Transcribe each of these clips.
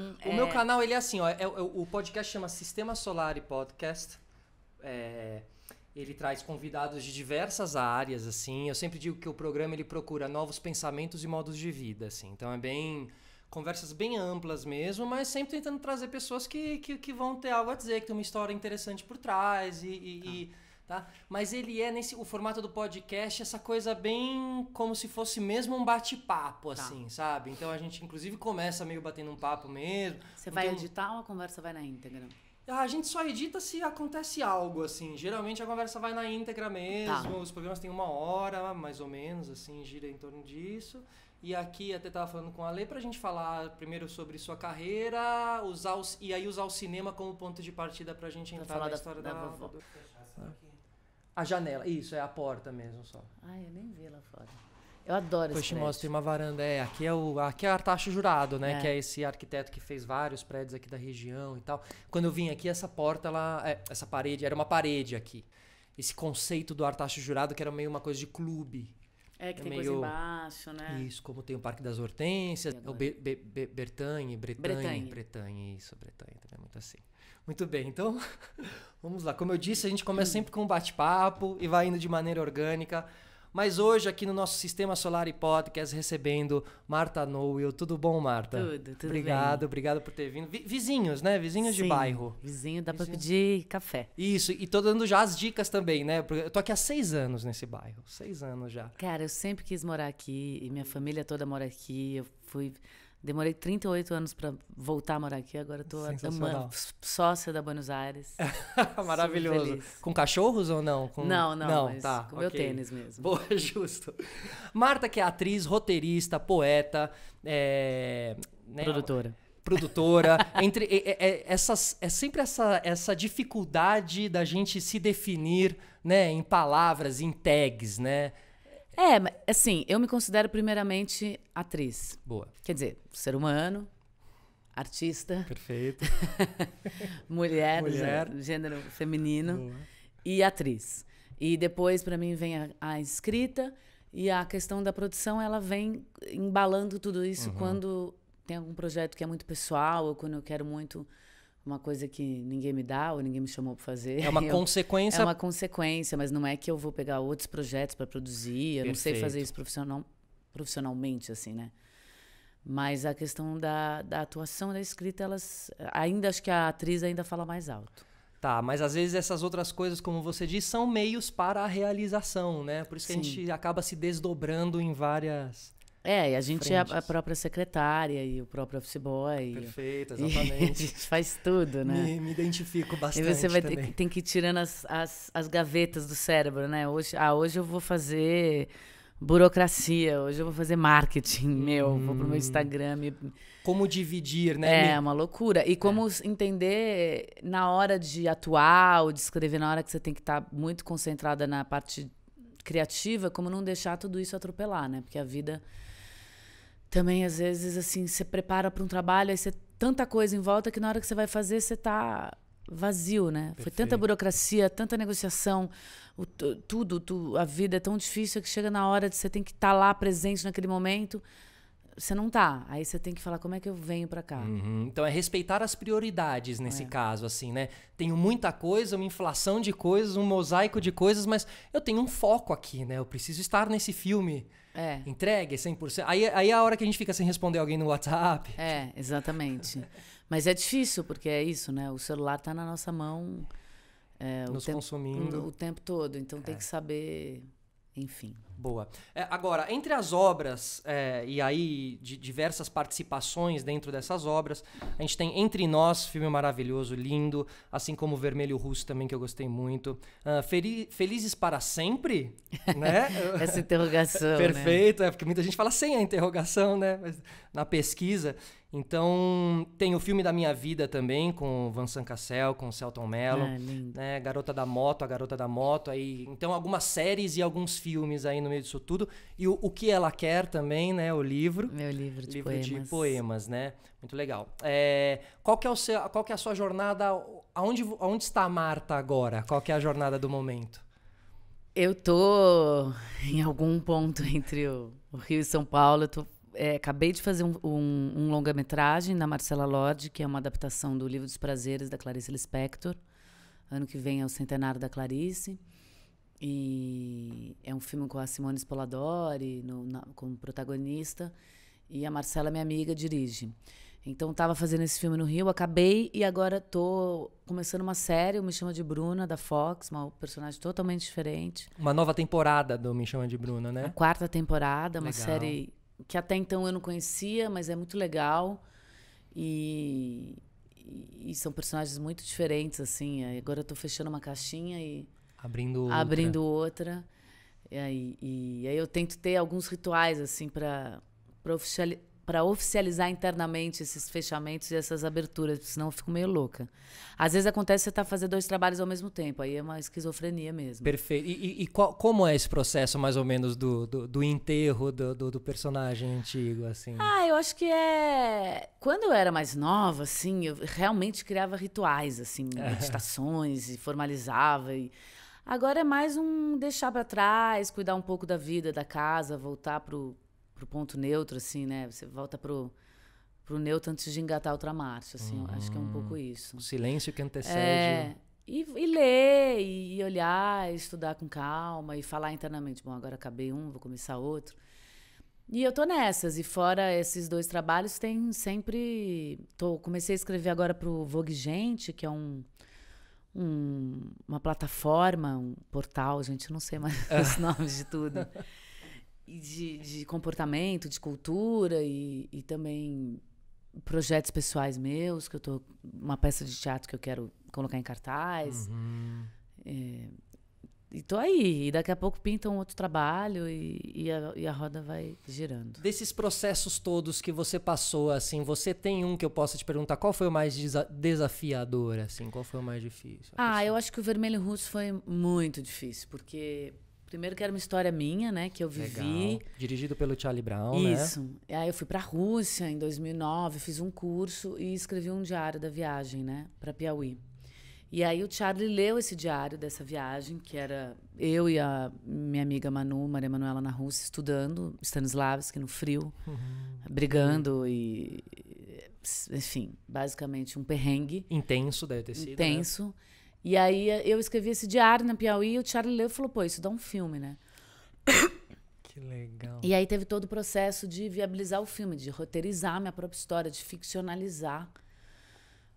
O meu canal, ele é assim, ó, o podcast chama Sistema Solar e Podcast. Ele traz convidados de diversas áreas, assim. Eu sempre digo que o programa, ele procura novos pensamentos e modos de vida, assim. Então, conversas bem amplas mesmo, mas sempre tentando trazer pessoas que vão ter algo a dizer, que tem uma história interessante por trás tá? Mas ele o formato do podcast, essa coisa bem como se fosse mesmo um bate-papo, assim, sabe? Então a gente, inclusive, começa meio batendo um papo mesmo. Você vai editar ou a conversa vai na íntegra? A gente só edita se acontece algo, assim. Geralmente a conversa vai na íntegra mesmo. Os programas têm 1 hora, mais ou menos, assim, gira em torno disso. E aqui até tava falando com a Lê pra gente falar primeiro sobre sua carreira, usar o cinema como ponto de partida pra gente entrar na história da vovó. A janela, isso, é a porta mesmo só. Ai, eu nem vi lá fora. Eu adoro esse prédio. Mostra uma varanda, aqui é Artacho Jurado, né? Que é esse arquiteto que fez vários prédios aqui da região e tal. Quando eu vim aqui, essa porta, essa parede, era uma parede aqui. Esse conceito do Artacho Jurado, que era meio uma coisa de clube. Que tem coisa embaixo, né? Isso, como tem o Parque das Hortênsias, o Bretanhe, isso, Bretanhe também é muito assim. Muito bem, então, vamos lá. Como eu disse, a gente começa sempre com um bate-papo e vai indo de maneira orgânica. Mas hoje, aqui no nosso Sistema Solar e Podcast, recebendo Marta Nowil. Tudo bom, Marta? Tudo bem. Obrigado por ter vindo. Vizinhos, né? Vizinhos de bairro. Vizinho, dá pra pedir café. Isso, e tô dando já as dicas também, né? Porque eu tô aqui há 6 anos nesse bairro. 6 anos já. Cara, eu sempre quis morar aqui e minha família toda mora aqui. Demorei 38 anos pra voltar a morar aqui, agora eu tô sócia da Buenos Aires. Maravilhoso. Com cachorros ou não? Não, mas com meu tênis mesmo. Boa, justo. Marta, que é atriz, roteirista, poeta, produtora. É sempre essa dificuldade da gente se definir, né, em palavras, em tags, né? Assim, eu me considero primeiramente atriz. Boa. Quer dizer, ser humano, artista. Perfeito. mulher. Gênero feminino. Boa. E atriz. E depois, pra mim, vem a escrita e a questão da produção, ela vem embalando tudo isso quando tem algum projeto que é muito pessoal ou quando eu quero muito uma coisa que ninguém me dá ou ninguém me chamou para fazer. É uma consequência. É uma consequência, mas não é que eu vou pegar outros projetos para produzir. Eu não sei fazer isso profissionalmente, assim, né? Mas a questão da atuação, da escrita, ainda acho que a atriz ainda fala mais alto. Tá, mas às vezes essas outras coisas, como você disse, são meios para a realização, né? Por isso que a gente acaba se desdobrando em várias... E a gente frentes. É a própria secretária e o próprio office boy. Perfeito, exatamente. A gente faz tudo, né? Me identifico bastante. E você tem que ir tirando as gavetas do cérebro, né? Hoje eu vou fazer burocracia, hoje eu vou fazer marketing, vou pro meu Instagram. Como dividir, né? É uma loucura. E como entender na hora de atuar ou de escrever, na hora que você tem que estar muito concentrada na parte criativa, como não deixar tudo isso atropelar, né? Porque a vida... Também, às vezes, assim, você prepara para um trabalho, aí você tanta coisa em volta que na hora que você vai fazer, você tá vazio, né? Perfeito. Foi tanta burocracia, tanta negociação, a vida é tão difícil que chega na hora de você tem que estar lá presente naquele momento, você não tá. Aí você tem que falar, como é que eu venho para cá? Então é respeitar as prioridades nesse caso, assim, né? Tenho muita coisa, uma inflação de coisas, um mosaico de coisas, mas eu tenho um foco aqui, né? Eu preciso estar nesse filme. Entregue 100%. Aí é a hora que a gente fica sem responder alguém no WhatsApp. Exatamente. Mas é difícil, porque é isso, né? O celular tá na nossa mão nos consumindo o tempo todo. Então tem que saber, enfim. Boa. Agora, entre as obras, e aí de diversas participações dentro dessas obras, a gente tem Entre Nós, filme maravilhoso, lindo, assim como Vermelho Russo também, que eu gostei muito. Felizes para Sempre, né? Essa interrogação, Perfeito, né? Porque muita gente fala sem a interrogação, né? Mas na pesquisa. Então, tem o filme da minha vida também, com o Vincent Cassel, com o Selton Mello. Né? Garota da Moto. Aí, então, algumas séries e alguns filmes aí no meio disso tudo. E o Que Ela Quer também, né? O livro. Meu livro de poemas, né? Muito legal. Qual que é a sua jornada? Aonde está a Marta agora? Qual que é a jornada do momento? Eu tô em algum ponto entre o Rio e São Paulo. Eu tô acabei de fazer um longa-metragem na Marcela Lorde, que é uma adaptação do Livro dos Prazeres, da Clarice Lispector. Ano que vem é o centenário da Clarice. E é um filme com a Simone Spoladori como protagonista. E a Marcela, minha amiga, dirige. Então, estava fazendo esse filme no Rio, acabei e agora estou começando uma série, o Me Chama de Bruna, da Fox, uma personagem totalmente diferente. Uma nova temporada do Me Chama de Bruna, né? A 4ª temporada, uma Legal. série que até então eu não conhecia, mas é muito legal. E são personagens muito diferentes, assim. Agora eu estou fechando uma caixinha e abrindo outra. E aí eu tento ter alguns rituais, assim, para oficializar internamente esses fechamentos e essas aberturas, senão eu fico meio louca. Às vezes acontece você tá fazendo 2 trabalhos ao mesmo tempo, aí é uma esquizofrenia mesmo. Perfeito. E como é esse processo, mais ou menos, do enterro do personagem antigo, assim? Eu acho que quando eu era mais nova, assim, eu realmente criava rituais, assim, meditações, e formalizava. Agora é mais deixar para trás, cuidar um pouco da vida, da casa, voltar pro ponto neutro, assim, né? Você volta pro neutro antes de engatar outra marcha, assim. Eu acho que é um pouco isso. O silêncio que antecede. E ler, e olhar, e estudar com calma, e falar internamente. Bom, agora acabei vou começar outro. E eu tô nessas. E fora esses 2 trabalhos, tem sempre... Comecei a escrever agora pro Vogue Gente, que é uma plataforma, um portal, gente, eu não sei mais os nomes de tudo. De comportamento, de cultura e também projetos pessoais meus, que eu tô... Uma peça de teatro que eu quero colocar em cartaz. E tô aí. E daqui a pouco pinta um outro trabalho e a roda vai girando. Desses processos todos que você passou, assim, você tem um que eu possa te perguntar, qual foi o mais desafiador, assim? Qual foi o mais difícil? Eu acho que o Vermelho Russo foi muito difícil, porque... Primeiro que era uma história minha, né? Que eu vivi. Legal. Dirigido pelo Charlie Brown, Isso. Né? Aí eu fui pra Rússia em 2009, fiz um curso e escrevi um diário da viagem, né? Pra Piauí. E aí o Charlie leu esse diário dessa viagem, que era eu e a minha amiga Maria Manuela na Rússia, estudando Stanislavski no frio, brigando e... Enfim, basicamente um perrengue. Intenso deve ter sido, Intenso. Né? E aí eu escrevi esse diário na Piauí e o Charlie leu e falou, pô, isso dá um filme, né? Que legal. E aí teve todo o processo de viabilizar o filme, de roteirizar minha própria história, de ficcionalizar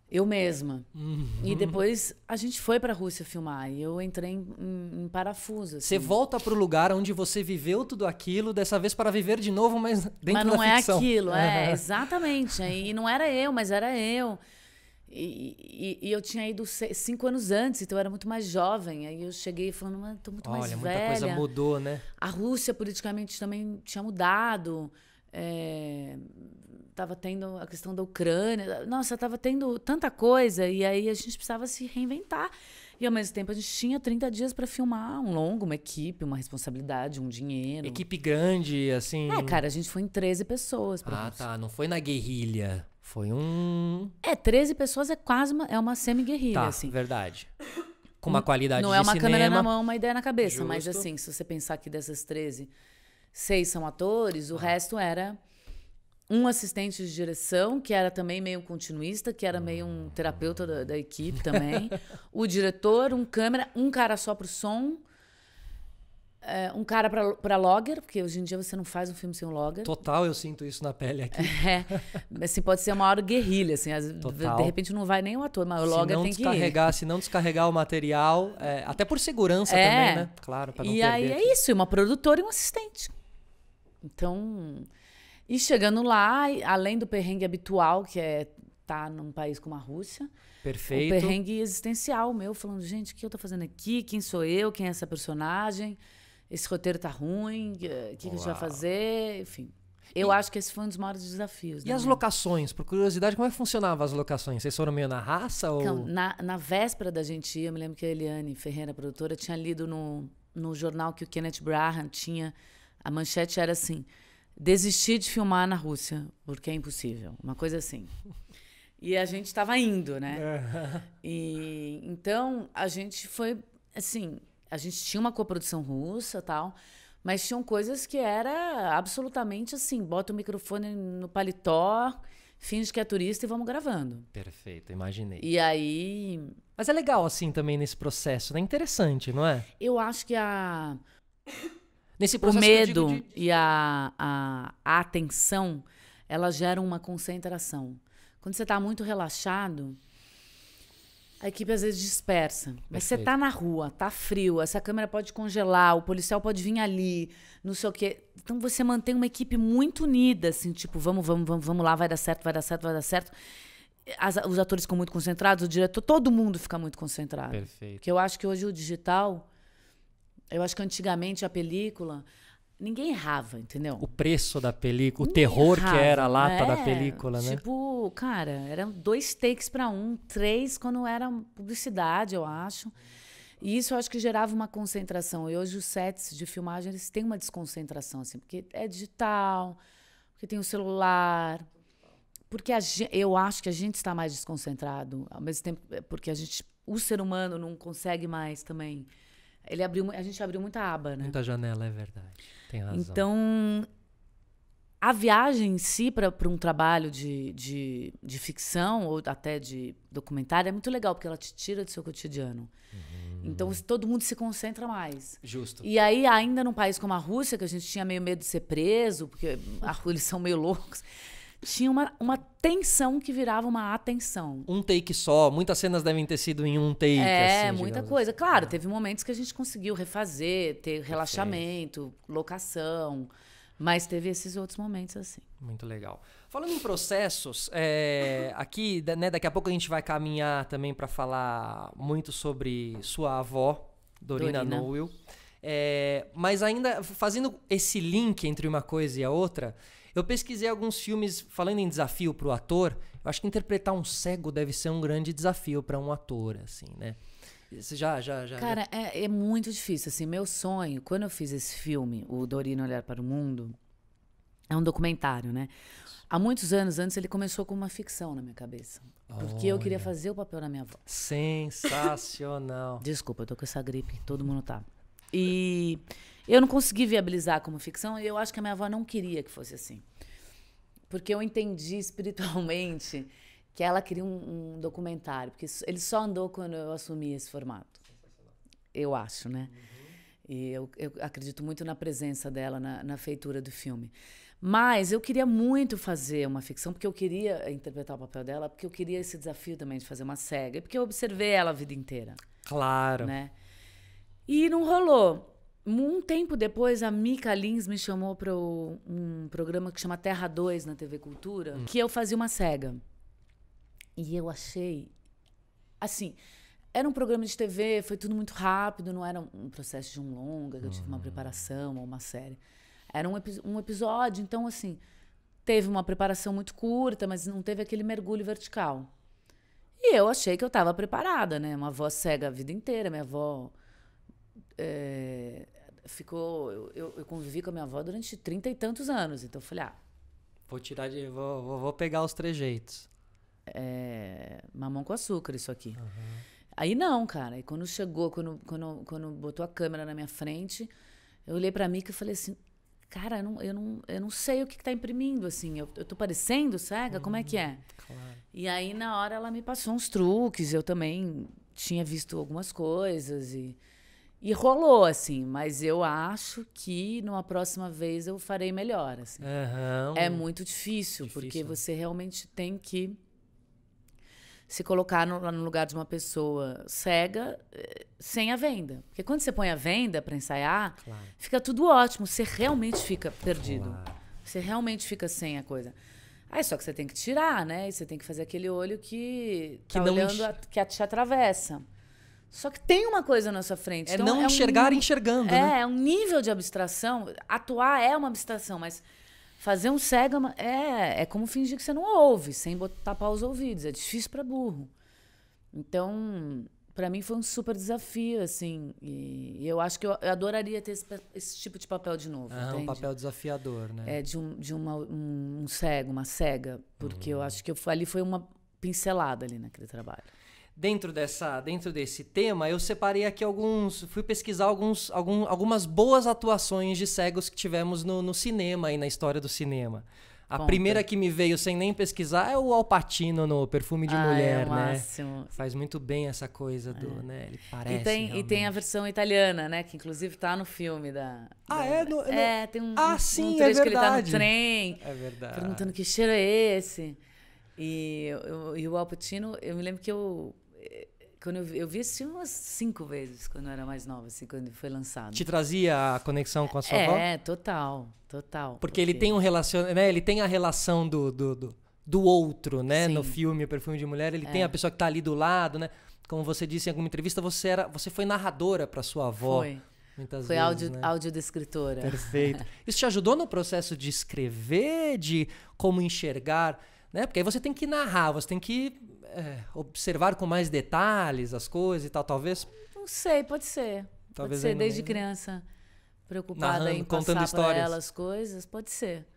eu mesma. E depois a gente foi pra Rússia filmar e eu entrei em parafuso. Assim. Você volta pro lugar onde você viveu tudo aquilo, dessa vez para viver de novo, mas dentro da ficção. Mas não é aquilo, exatamente. E não era eu, mas era eu. E eu tinha ido 5 anos antes, então eu era muito mais jovem. Aí eu cheguei falando, mas tô muito mais velha. Olha, muita coisa mudou, né? A Rússia politicamente também tinha mudado. Tava tendo a questão da Ucrânia. Nossa, tava tendo tanta coisa. E aí a gente precisava se reinventar. E ao mesmo tempo a gente tinha 30 dias para filmar um longo, uma equipe, uma responsabilidade, um dinheiro. Equipe grande, assim... Cara, a gente foi em 13 pessoas pra Rússia. Tá. Não foi na guerrilha. Foi 13 pessoas é quase uma semi-guerrilha, assim. Verdade. Com uma qualidade de cinema. Não é uma câmera na mão, uma ideia na cabeça. Justo. Mas assim, se você pensar que dessas 13, 6 são atores, o resto era um assistente de direção, que era também meio continuista, que era meio um terapeuta da equipe também. O diretor, um câmera, um cara só pro som. Um cara pra logger, porque hoje em dia você não faz um filme sem um logger. Total, eu sinto isso na pele aqui. Assim, pode ser uma hora guerrilha, assim, de repente não vai nem o ator, mas o logger tem que ir. Se não descarregar o material, até por segurança também, né? Claro, pra não perder. E aí é isso, uma produtora e um assistente. Então, e chegando lá, além do perrengue habitual, que é estar num país como a Rússia, perfeito. O perrengue existencial meu, falando, gente, o que eu tô fazendo aqui? Quem sou eu? Quem é essa personagem? Esse roteiro tá ruim, o que a gente vai fazer? Enfim, eu acho que esse foi um dos maiores desafios. E as locações? Por curiosidade, como é que funcionavam as locações? Vocês foram meio na raça? Ou... Então, na véspera da gente ir, eu me lembro que a Eliane Ferreira, a produtora, tinha lido no jornal que o Kenneth Branagh tinha, a manchete era assim, desistir de filmar na Rússia, porque é impossível. Uma coisa assim. E a gente estava indo, né? E então, a gente foi, assim... A gente tinha uma coprodução russa e tal, Mas tinham coisas que era absolutamente assim, bota o microfone no paletó, finge que é turista e vamos gravando. Perfeito, imaginei. E aí... Mas é legal assim também nesse processo, né? Interessante, não é? Eu acho que Nesse o processo medo que eu digo e a atenção, elas geram uma concentração. Quando você está muito relaxado, a equipe às vezes dispersa. Mas você tá na rua, tá frio, essa câmera pode congelar, o policial pode vir ali, não sei o quê. Então você mantém uma equipe muito unida, assim, tipo, vamos lá, vai dar certo, vai dar certo, vai dar certo. Os atores ficam muito concentrados, o diretor, todo mundo fica muito concentrado. Perfeito. Porque eu acho que hoje o digital, eu acho que antigamente a película, ninguém errava, entendeu? O preço da película, o Ninguém terror errava, que era a lata da é, película, né? Tipo, cara, eram 2 takes para 1, 3 quando era publicidade, eu acho. E isso eu acho que gerava uma concentração. E hoje os sets de filmagem, eles têm uma desconcentração, assim, porque é digital, porque tem o celular, porque eu acho que a gente está mais desconcentrado, ao mesmo tempo, porque o ser humano não consegue mais também. A gente abriu muita aba, né? Muita janela, é verdade. Tem razão. Então, a viagem em si para um trabalho de ficção ou até de documentário é muito legal, porque ela te tira do seu cotidiano. Então, todo mundo se concentra mais. Justo. E aí, ainda num país como a Rússia, que a gente tinha meio medo de ser preso, porque eles são meio loucos, tinha uma tensão que virava uma atenção. Um take só, muitas cenas devem ter sido em um take. É, assim, muita digamos coisa. assim. Claro, teve momentos que a gente conseguiu refazer, ter relaxamento, locação, mas teve esses outros momentos assim. Muito legal. Falando em processos, aqui, né, daqui a pouco a gente vai caminhar também para falar muito sobre sua avó, Dorina Nowell. Mas ainda fazendo esse link entre uma coisa e a outra, eu pesquisei alguns filmes, falando em desafio para o ator, eu acho que interpretar um cego deve ser um grande desafio para um ator, assim, né? Você já... Cara, é muito difícil, assim, meu sonho, quando eu fiz esse filme, o Dorina Olhar para o Mundo, é um documentário, né? Há muitos anos antes ele começou com uma ficção na minha cabeça, porque eu queria fazer o papel da minha avó. Sensacional. Desculpa, eu tô com essa gripe, todo mundo tá. E eu não consegui viabilizar como ficção, e eu acho que a minha avó não queria que fosse assim. Porque eu entendi espiritualmente que ela queria um documentário, porque ele só andou quando eu assumi esse formato. Eu acho, né? E eu acredito muito na presença dela na feitura do filme. Mas eu queria muito fazer uma ficção, porque eu queria interpretar o papel dela, porque eu queria esse desafio também de fazer uma cega, porque eu observei ela a vida inteira. Claro. Né? E não rolou. Um tempo depois, a Mica Lins me chamou para um programa que chama Terra 2 na TV Cultura, que eu fazia uma cega. E eu achei... Assim, era um programa de TV, foi tudo muito rápido, não era um processo de um longa, que eu tive uma preparação ou uma série. Era um episódio, então, assim, teve uma preparação muito curta, mas não teve aquele mergulho vertical. E eu achei que eu estava preparada, né? Uma avó cega a vida inteira, minha avó... Eu convivi com a minha avó durante 30 e tantos anos, então eu falei, vou pegar os trejeitos. Mamão com açúcar isso aqui. Aí não, cara, e quando chegou, quando botou a câmera na minha frente, eu olhei pra Mica e falei assim, cara, eu não sei o que tá imprimindo, assim, eu tô parecendo cega, como é que é? Claro. E aí na hora ela me passou uns truques, eu também tinha visto algumas coisas e rolou, assim, mas eu acho que numa próxima vez eu farei melhor, assim. É muito difícil, porque você realmente tem que se colocar no lugar de uma pessoa cega sem a venda. Porque quando você põe a venda para ensaiar, fica tudo ótimo, você realmente fica perdido. Você realmente fica sem a coisa. Aí só que você tem que tirar, né? E você tem que fazer aquele olho que tá olhando, que te atravessa. Só que tem uma coisa na sua frente. Então, não enxergar enxergando, né? É um nível de abstração. Atuar é uma abstração, mas fazer um cego é como fingir que você não ouve, sem tapar os ouvidos. É difícil para burro. Então, para mim foi um super desafio, assim. E eu acho que eu adoraria ter esse tipo de papel de novo. Um papel desafiador, né? De um cego, uma cega. Porque eu acho que ali foi uma pincelada ali naquele trabalho. dentro desse tema, eu separei aqui fui pesquisar algumas boas atuações de cegos que tivemos no cinema e na história do cinema. A primeira que me veio sem nem pesquisar é o Al Pacino no Perfume de Mulher, é o né? máximo. Faz muito bem essa coisa né? Ele parece E tem a versão italiana, né? Que inclusive tá no filme tem sim, um trecho é que ele tá no verdade. trem. É verdade. Perguntando que cheiro é esse. E o Al Pacino, eu me lembro que quando eu vi esse filme umas 5 vezes, quando eu era mais nova, assim, quando ele foi lançado. Te trazia a conexão com a sua avó? Total. Porque ele tem né? Ele tem a relação do outro, né? Sim. No filme O Perfume de Mulher, ele tem a pessoa que tá ali do lado, né? Como você disse em alguma entrevista, você foi narradora para sua avó. Muitas vezes, né? Audiodescritora. Perfeito. Isso te ajudou no processo de escrever, de como enxergar, né? Porque aí você tem que narrar, você tem que observar com mais detalhes as coisas e tal, talvez. Não sei, pode ser. Talvez pode ser, desde criança, preocupada narrando, em passar para ela as coisas, pode ser.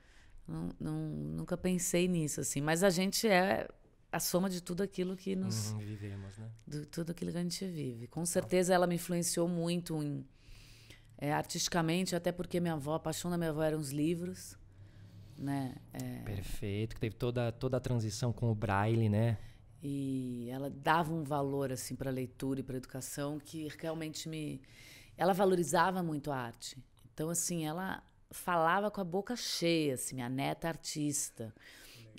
Nunca pensei nisso, assim. Mas a gente é a soma de tudo aquilo que nos... vivemos, né? De tudo aquilo que a gente vive. Com certeza ela me influenciou muito artisticamente, até porque a paixão da minha avó eram os livros, né? Perfeito, que teve toda a transição com o Braille, né? E ela dava um valor assim para a leitura e para a educação que realmente ela valorizava muito a arte. Então assim, ela falava com a boca cheia, assim, minha neta artista.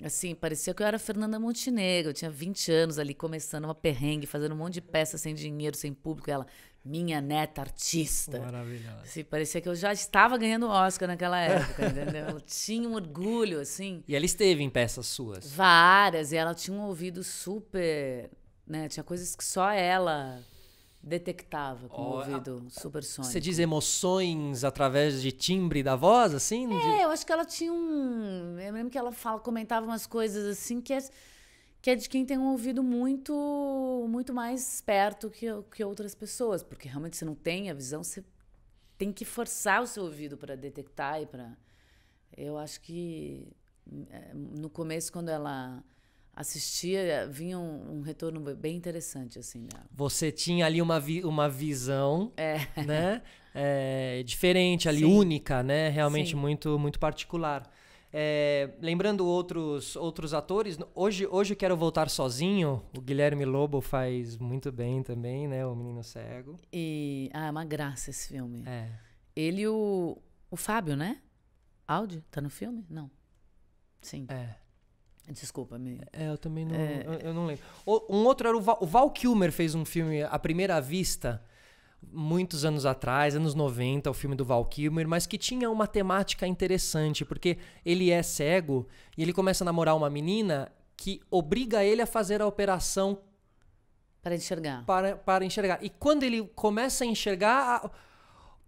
Assim, parecia que eu era Fernanda Montenegro, eu tinha 20 anos ali começando uma perrengue, fazendo um monte de peça sem dinheiro, sem público, e ela, minha neta artista. Maravilhosa. Assim, parecia que eu já estava ganhando Oscar naquela época, entendeu? Ela tinha um orgulho, assim. E ela esteve em peças suas? Várias, e ela tinha um ouvido super, né? Tinha coisas que só ela detectava com o ouvido supersônico. Você diz emoções através de timbre da voz, assim? Eu acho que ela tinha eu lembro que ela comentava umas coisas assim que é de quem tem um ouvido muito, muito mais esperto que outras pessoas. Porque realmente você não tem a visão, você tem que forçar o seu ouvido para detectar e para... Eu acho que no começo, quando ela assistia, vinha um retorno bem interessante, assim, dela. Você tinha ali uma visão, né? Diferente ali, única, né? Realmente muito, muito particular. Lembrando outros atores, hoje eu quero voltar sozinho. O Guilherme Lobo faz muito bem também, né? O Menino Cego. É uma graça esse filme. É. Ele e o Fábio, né? Audi, tá no filme? Não. Sim. Desculpa, eu também não, eu não lembro. Um outro era o Val Kilmer, fez um filme À Primeira Vista, muitos anos atrás, anos 90, o filme do Val Kilmer, mas que tinha uma temática interessante, porque ele é cego e ele começa a namorar uma menina que obriga ele a fazer a operação para enxergar. Para enxergar. E quando ele começa a enxergar,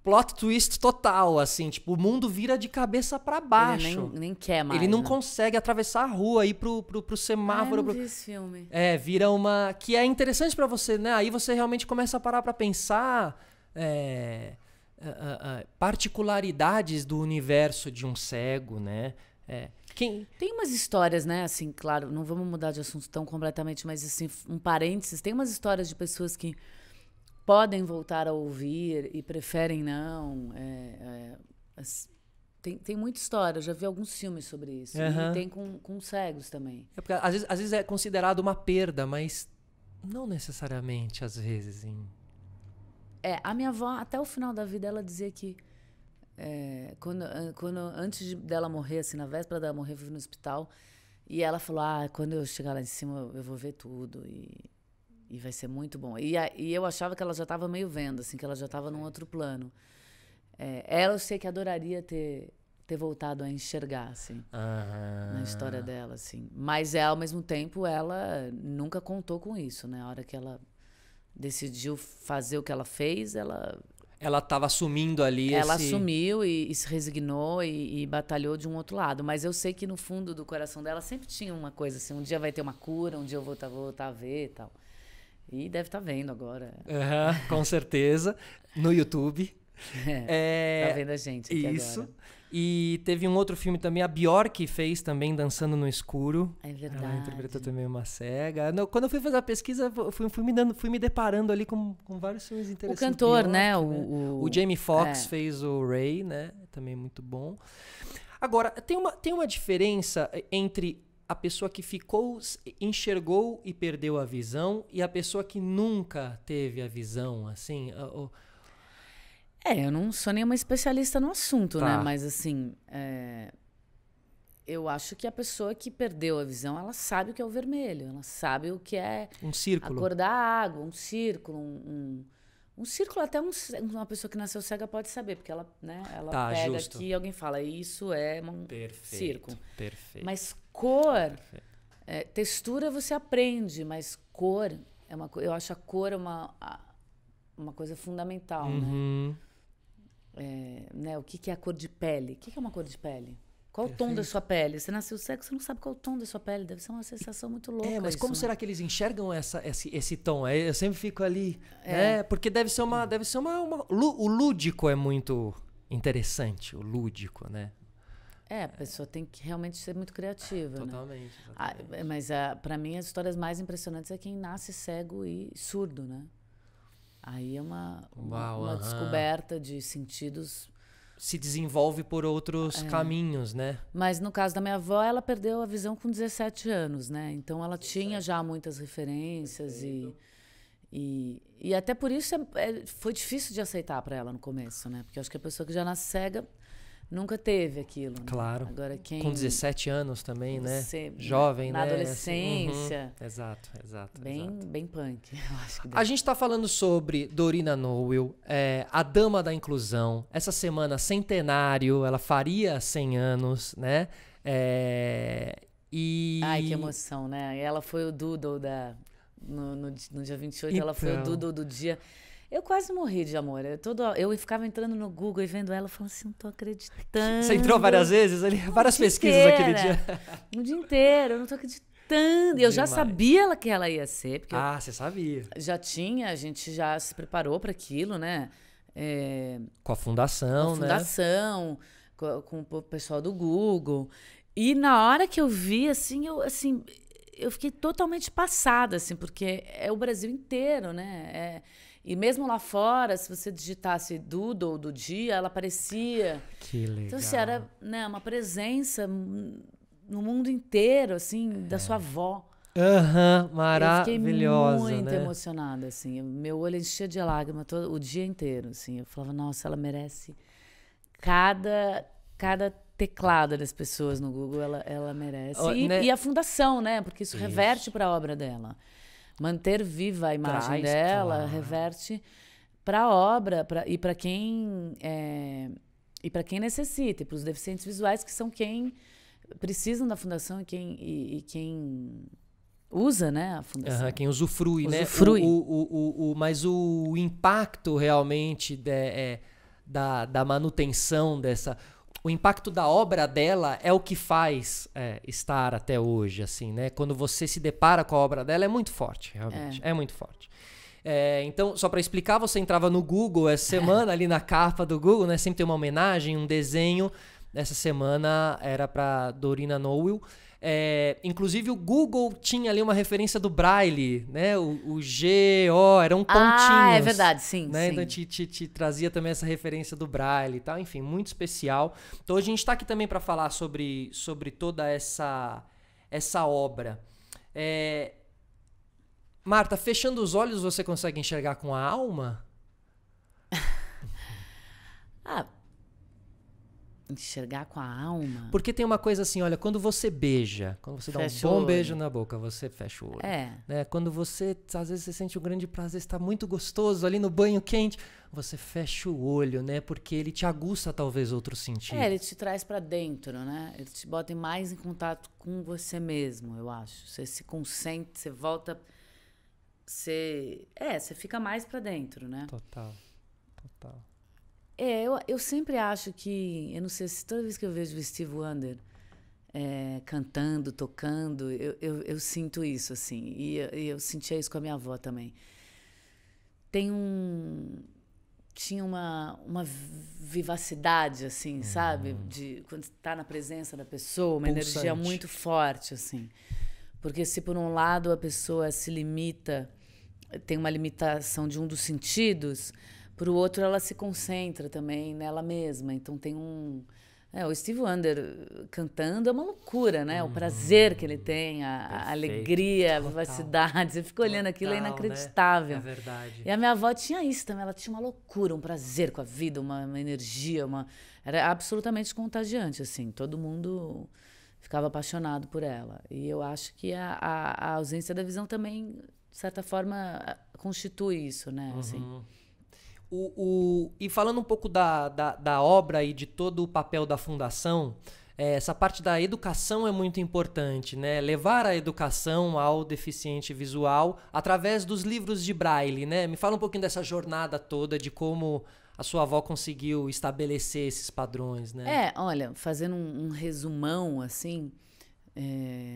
plot twist total, assim, tipo, o mundo vira de cabeça para baixo. Ele nem quer mais. Ele não consegue atravessar a rua, ir pro semáforo. Eu não vi esse filme. Vira uma... Que é interessante para você, né? Aí você realmente começa a parar para pensar particularidades do universo de um cego, né? Tem umas histórias, né? Assim, claro, não vamos mudar de assunto tão completamente, mas assim, um parênteses, tem umas histórias de pessoas que podem voltar a ouvir e preferem não. Tem muita história, eu já vi alguns filmes sobre isso. E tem com cegos também. Porque às vezes é considerado uma perda, mas não necessariamente, às vezes. A minha avó, até o final da vida, ela dizia que antes dela morrer, assim, na véspera dela morrer, eu fui no hospital e ela falou, quando eu chegar lá em cima eu vou ver tudo e vai ser muito bom. E eu achava que ela já estava meio vendo, assim, que ela já estava num outro plano. Ela, eu sei que adoraria ter voltado a enxergar, assim, na história dela, assim. Mas ao mesmo tempo, ela nunca contou com isso, né? A hora que ela decidiu fazer o que ela fez, ela estava assumindo ali Ela assumiu e se resignou e batalhou de um outro lado. Mas eu sei que no fundo do coração dela sempre tinha uma coisa assim, um dia vai ter uma cura, um dia eu vou voltar a ver e tal. E deve estar vendo agora. Com certeza. No YouTube. Tá vendo a gente aqui isso. agora. E teve um outro filme também, a Bjork fez também, Dançando no Escuro. É verdade. Ela interpretou também uma cega. Não, quando eu fui fazer a pesquisa, fui me deparando ali com vários filmes interessantes. O cantor, Bjork, né? O Jamie Foxx fez o Ray, né? Também muito bom. Agora, tem uma diferença entre a pessoa que enxergou e perdeu a visão e a pessoa que nunca teve a visão, assim... Eu não sou nenhuma especialista no assunto, Tá. né? Mas, assim, eu acho que a pessoa que perdeu a visão, ela sabe o que é o vermelho. Ela sabe o que é Um círculo. a cor da água, um círculo, um círculo até uma pessoa que nasceu cega pode saber, porque ela, né, ela pega justo. aqui e alguém fala, isso é um círculo. Perfeito. Mas cor, textura você aprende, mas cor, eu acho a cor uma coisa fundamental, Uhum. né? O que é a cor de pele? O que é uma cor de pele? Qual o tom da sua pele? Você nasceu cego, você não sabe qual o tom da sua pele. Deve ser uma sensação muito louca. Mas isso, como né? será que eles enxergam esse tom? Eu sempre fico ali, né? Porque deve ser o lúdico é muito interessante, o lúdico, né? A pessoa tem que realmente ser muito criativa, Totalmente. né? Mas para mim as histórias mais impressionantes é quem nasce cego e surdo, né? Aí é uma descoberta de sentidos. Se desenvolve por outros caminhos, né? Mas no caso da minha avó, ela perdeu a visão com 17 anos, né? Então ela tinha já muitas referências e até por isso foi difícil de aceitar para ela no começo, né? Porque eu acho que a pessoa que já nasce cega nunca teve aquilo. Né? Claro. Agora, Com 17 anos também, né? Você, jovem, na né? adolescência. Exato. Bem punk. Eu acho que a gente está falando sobre Dorina Nowell, a Dama da Inclusão. Essa semana, centenário, ela faria 100 anos, né? Ai, que emoção, né? Ela foi o doodle no dia 28, ela foi o doodle do dia. Eu quase morri de amor. Eu ficava entrando no Google e vendo ela, falando assim, não tô acreditando. Você entrou várias vezes ali? Várias pesquisas naquele dia? O dia inteiro, eu não tô acreditando. E eu já sabia que ela ia ser. Porque você sabia. a gente já se preparou para aquilo, né? Com a fundação, com o pessoal do Google. E na hora que eu vi, eu fiquei totalmente passada, assim, porque é o Brasil inteiro, né? E mesmo lá fora, se você digitasse Doodle do dia, ela aparecia. Que legal. Então, assim, era, né, uma presença no mundo inteiro, assim, da sua avó. Maravilhosa, eu fiquei muito né? emocionada, assim. Meu olho enchia de lágrimas o dia inteiro, assim. Eu falava, nossa, ela merece cada teclado das pessoas no Google, ela merece. E a fundação, né? Porque isso reverte para a obra dela. Manter viva a imagem dela reverte para a obra e para quem necessita, e para os deficientes visuais, que são quem precisam da fundação e quem usa, né, a fundação. Quem usufrui, né? Mas o impacto realmente da manutenção dessa... O impacto da obra dela é o que faz estar até hoje, assim, né? Quando você se depara com a obra dela, é muito forte, realmente. É muito forte. Então, só para explicar, você entrava no Google essa semana, ali na capa do Google, né? Sempre tem uma homenagem, um desenho. Essa semana era para Dorina Nowell. Inclusive, o Google tinha ali uma referência do Braille, né? O G, O, eram pontinhos. É verdade, sim. Né? Sim. Então, te trazia também essa referência do Braille e tal. Enfim, muito especial. Então, hoje a gente está aqui também para falar sobre toda essa obra. Marta, fechando os olhos, você consegue enxergar com a alma? Enxergar com a alma. Porque tem uma coisa assim, olha, quando você beija, quando você fecha dá um bom beijo na boca, você fecha o olho. Né? Quando você, às vezes, você sente um grande prazer, está muito gostoso ali no banho quente, você fecha o olho, né? Porque ele te aguça talvez outro sentido. Ele te traz pra dentro, né? Ele te bota mais em contato com você mesmo, eu acho. Você se concentra, você volta, você fica mais pra dentro, né? Total. Eu sempre acho que, eu não sei se toda vez que eu vejo o Steve Wonder cantando, tocando, eu sinto isso, assim. E eu sentia isso com a minha avó também. Tem tinha uma vivacidade, assim, sabe? Quando tá na presença da pessoa, uma Pulsante. energia muito forte, assim. Porque se por um lado a pessoa se limita, tem uma limitação de um dos sentidos, por outro ela se concentra também nela mesma. Então tem o Steve Wonder cantando é uma loucura, né? O prazer que ele tem, a alegria, a vivacidade. Você fica olhando aquilo, é inacreditável. Né? É verdade. E a minha avó tinha isso também. Ela tinha uma loucura, um prazer com a vida, uma energia, era absolutamente contagiante, assim. Todo mundo ficava apaixonado por ela. E eu acho que a ausência da visão também, de certa forma, constitui isso, né? Assim. E falando um pouco da obra e de todo o papel da fundação, essa parte da educação é muito importante, né? Levar a educação ao deficiente visual através dos livros de Braille, né? Me fala um pouquinho dessa jornada toda, de como a sua avó conseguiu estabelecer esses padrões, né? Olha, fazendo um resumão, assim,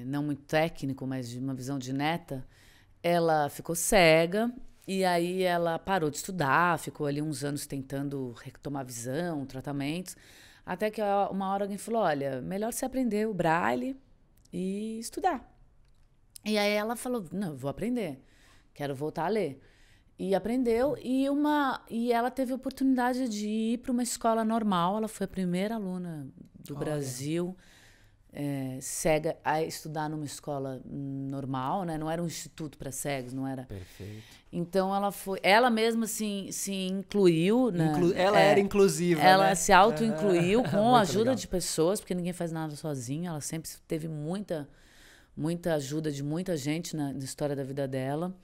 não muito técnico, mas de uma visão de neta, ela ficou cega. E aí ela parou de estudar, ficou ali uns anos tentando retomar a visão, tratamentos, até que uma hora alguém falou, olha, melhor você aprender o Braille e estudar. E aí ela falou, não, vou aprender, quero voltar a ler. E aprendeu, e ela teve a oportunidade de ir para uma escola normal, ela foi a primeira aluna do Brasil, cega, a estudar numa escola normal, né? Não era um instituto para cegos, não era. Perfeito. Então ela mesma se incluiu, né? Ela era inclusiva, ela né? se auto-incluiu com a ajuda legal. de pessoas, porque ninguém faz nada sozinha. Ela sempre teve muita ajuda de muita gente na história da vida dela.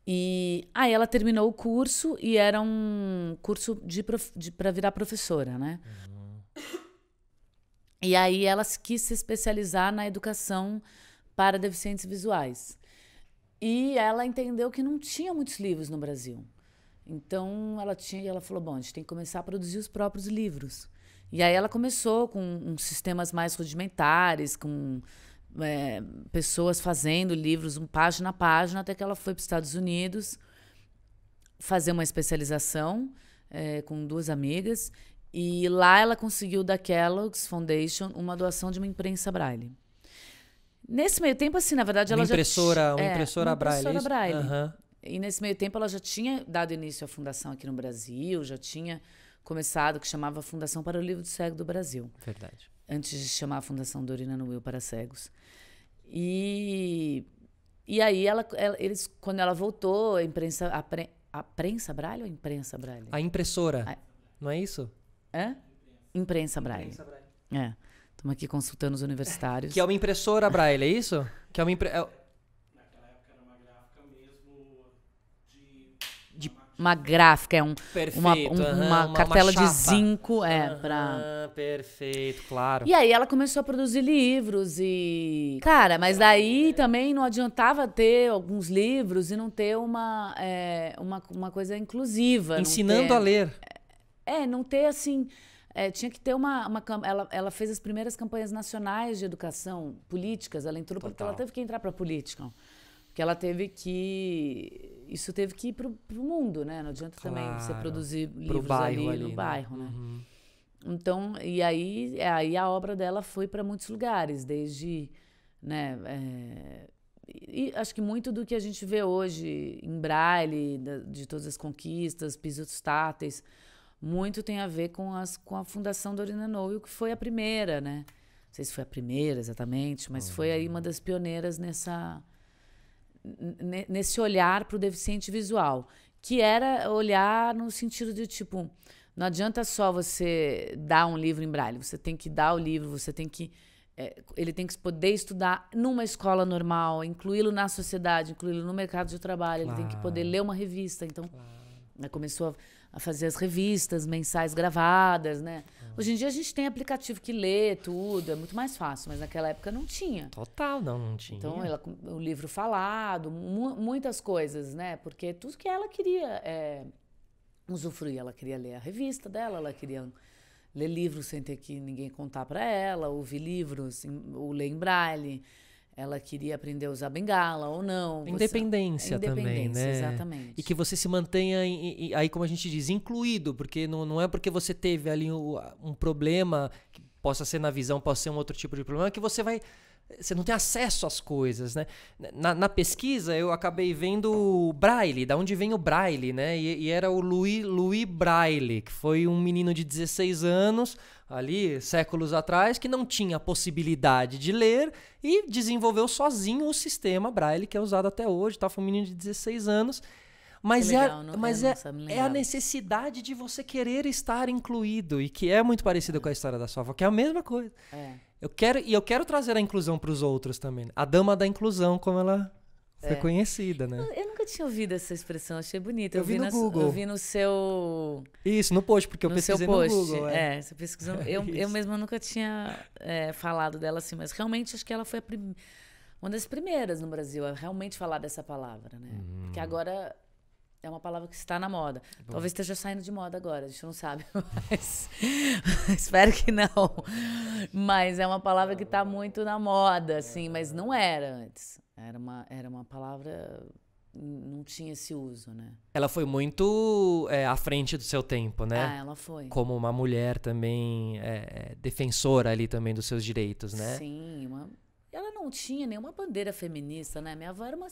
E aí ela terminou o curso e era um curso para virar professora, né? E aí ela quis se especializar na educação para deficientes visuais. E ela entendeu que não tinha muitos livros no Brasil. Então ela falou, bom, a gente tem que começar a produzir os próprios livros. E aí ela começou com sistemas mais rudimentares, com pessoas fazendo livros, página a página, até que ela foi para os Estados Unidos fazer uma especialização com 2 amigas. E lá ela conseguiu da Kellogg's Foundation uma doação de uma imprensa Braille. Nesse meio tempo, assim, na verdade, ela impressora já... Uma impressora Braille. Impressora Braille. Uhum. E nesse meio tempo ela já tinha dado início à fundação aqui no Brasil, já tinha começado, que chamava Fundação para o Livro do Cego do Brasil. Verdade. Antes de chamar a Fundação Dorina Will para cegos. E aí eles, quando ela voltou, a prensa Braille ou imprensa Braille? A impressora, não é isso? Imprensa Braille. Estamos aqui consultando os universitários. Que é uma impressora Braille, é isso? Que é uma Naquela época era uma gráfica mesmo de uma gráfica, Perfeito, uma cartela chapa. de zinco, para... Perfeito, claro. E aí ela começou a produzir livros e... Cara, mas daí também não adiantava ter alguns livros e não ter uma coisa inclusiva. Ensinando a ler. Não ter, assim... tinha que ter ela fez as primeiras campanhas nacionais de educação políticas. Ela entrou porque ela teve que entrar para a política. Porque ela teve que... Isso teve que ir para o mundo, né? Não adianta também você produzir livros ali no bairro, né? Uhum. Então, e aí a obra dela foi para muitos lugares, desde... né, e acho que muito do que a gente vê hoje em Braille, de todas as conquistas, pisos táteis, muito tem a ver com a Fundação Dorina Will, que foi a primeira, né? Não sei se foi a primeira exatamente, mas foi aí uma das pioneiras nesse olhar para o deficiente visual, que era olhar no sentido de, tipo, não adianta só você dar um livro em Braille, você tem que dar o livro, você tem que... ele tem que poder estudar numa escola normal, incluí-lo na sociedade, incluí-lo no mercado de trabalho, ele tem que poder ler uma revista. Então, ela começou a fazer as revistas mensais gravadas, né? Hoje em dia a gente tem aplicativo que lê tudo, é muito mais fácil, mas naquela época não tinha. Total, não tinha. Então, o livro falado, muitas coisas, né? Porque tudo que ela queria usufruir, ela queria ler a revista dela, ela queria ler livros sem ter que ninguém contar para ela, ouvir livros, ou ler em Braille. ela queria aprender a usar bengala ou não. Independência também, né? Exatamente. E que você se mantenha, aí como a gente diz, incluído, porque não é porque você teve ali um problema, que possa ser na visão, possa ser um outro tipo de problema, que você não tem acesso às coisas, né? Na pesquisa, eu acabei vendo o Braille, da onde vem o Braille, né? E era o Louis Braille, que foi um menino de 16 anos, ali, séculos atrás, que não tinha a possibilidade de ler e desenvolveu sozinho o sistema Braille, que é usado até hoje, tá? Foi um menino de 16 anos. Mas, legal, é a necessidade de você querer estar incluído, e que é muito parecido com a história da sua avó, que é a mesma coisa. Eu quero trazer a inclusão para os outros também. A dama da inclusão, como ela foi conhecida, né? Eu nunca tinha ouvido essa expressão, achei bonita. Eu vi no Google. Eu vi no seu... Isso, no post, porque eu pesquisei no Google. Você pesquisou. Eu mesma nunca tinha falado dela assim, mas realmente acho que ela foi uma das primeiras no Brasil a realmente falar dessa palavra, né? Porque agora... É uma palavra que está na moda. Bom. Talvez esteja saindo de moda agora, a gente não sabe. Mas espero que não. Mas é uma palavra que está muito na moda, assim. Mas não era antes. Era uma palavra... Não tinha esse uso, né? Ela foi muito à frente do seu tempo, né? Ela foi. Como uma mulher também defensora ali também dos seus direitos, né? Sim. Ela não tinha nenhuma bandeira feminista, né? Minha avó era uma...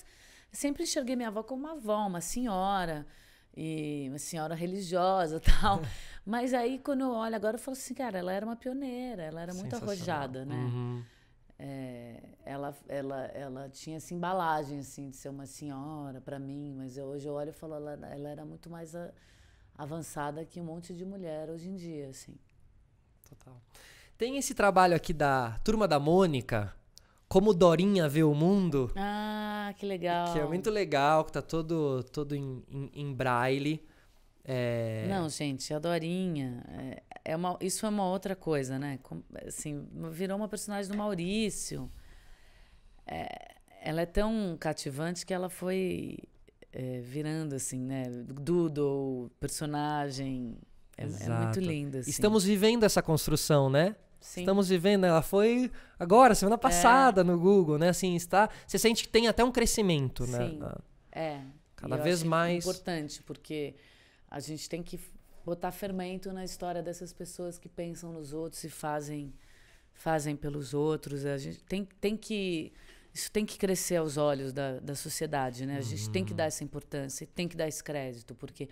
Sempre enxerguei minha avó como uma avó, uma senhora religiosa e tal. Mas aí, quando eu olho agora, eu falo assim, cara, ela era uma pioneira, ela era muito arrojada, né? Ela tinha essa embalagem, assim, de ser uma senhora para mim, mas hoje eu olho e falo, ela era muito mais avançada que um monte de mulher hoje em dia, assim. Total. Tem esse trabalho aqui da Turma da Mônica, Como Dorinha Vê o Mundo. Ah, que legal. Que é muito legal, que tá todo em braille. Não, gente, a Dorinha... isso é uma outra coisa, né? Assim, virou uma personagem do Maurício. Ela é tão cativante que ela foi virando, assim, né? Doodle, personagem... É muito linda, assim. Estamos vivendo essa construção, né? Sim. Estamos vivendo, ela foi agora, semana passada, no Google, né? Assim, você sente que tem até um crescimento, né? Sim, cada vez mais. É importante, porque a gente tem que botar fermento na história dessas pessoas que pensam nos outros e fazem pelos outros. A gente tem que... Isso tem que crescer aos olhos da sociedade, né? A gente tem que dar essa importância, tem que dar esse crédito, porque...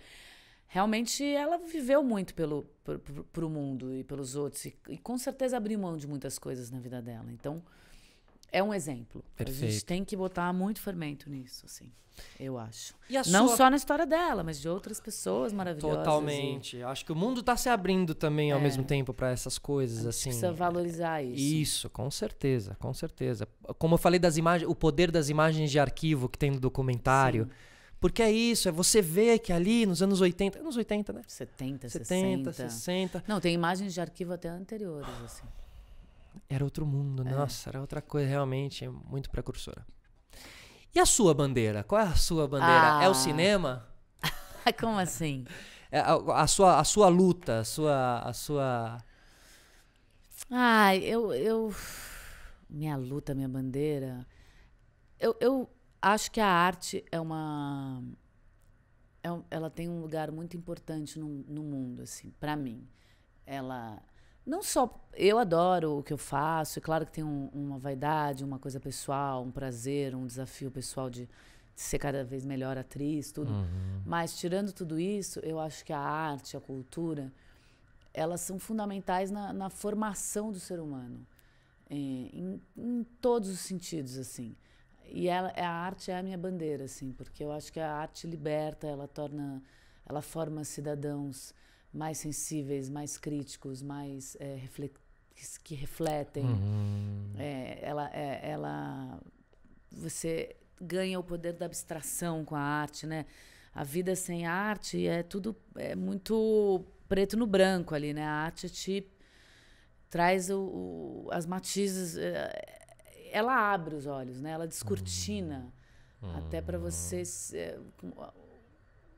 Realmente, ela viveu muito pro mundo e pelos outros. E com certeza abriu mão de muitas coisas na vida dela. Então, é um exemplo. Perfeito. A gente tem que botar muito fermento nisso, assim, eu acho. E não só na história dela, mas de outras pessoas maravilhosas. Totalmente. Acho que o mundo está se abrindo também ao mesmo tempo para essas coisas. A gente assim. precisa valorizar isso. Isso, com certeza, com certeza. Como eu falei das imagens, o poder das imagens de arquivo que tem no documentário. Sim. Porque é isso, você vê que ali nos anos 80... Anos 80, né? 70, 60. Não, tem imagens de arquivo até anteriores, assim. Era outro mundo, nossa, era outra coisa, realmente, muito precursora. E a sua bandeira? Qual é a sua bandeira? É o cinema? Como assim? A sua luta, a sua... Minha luta, minha bandeira... Eu acho que a arte ela tem um lugar muito importante no mundo, assim, para mim. Ela não só eu adoro o que eu faço, é claro que tem uma vaidade, uma coisa pessoal, um prazer, um desafio pessoal de ser cada vez melhor atriz, tudo. Mas tirando tudo isso, eu acho que a arte, a cultura, elas são fundamentais na formação do ser humano, em todos os sentidos, assim. E a arte é a minha bandeira, assim, porque eu acho que a arte liberta, ela forma cidadãos mais sensíveis, mais críticos, mais que refletem. Você ganha o poder da abstração com a arte, né? A vida sem arte é muito preto no branco ali, né? A arte te traz as matizes. Ela abre os olhos, né? Ela descortina até para você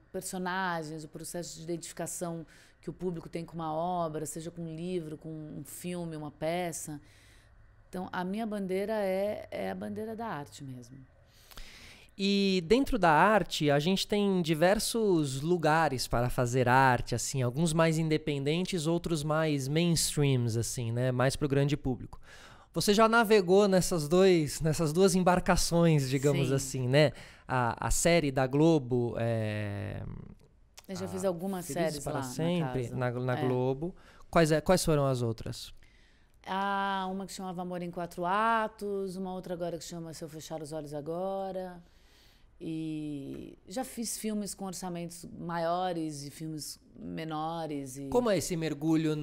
personagens, o processo de identificação que o público tem com uma obra, seja com um livro, com um filme, uma peça, Então, a minha bandeira é a bandeira da arte mesmo. E dentro da arte, a gente tem diversos lugares para fazer arte, assim, alguns mais independentes, outros mais mainstreams, assim, né? Mais para o grande público. Você já navegou nessas duas embarcações, digamos Sim. assim, né? A série da Globo, Eu já fiz algumas Felizes séries para lá sempre, na casa. na Globo. Quais foram as outras? Uma que chamava Amor em 4 Atos, uma outra agora que chama Se Eu Fechar os Olhos Agora. E já fiz filmes com orçamentos maiores e filmes menores. Como é esse mergulho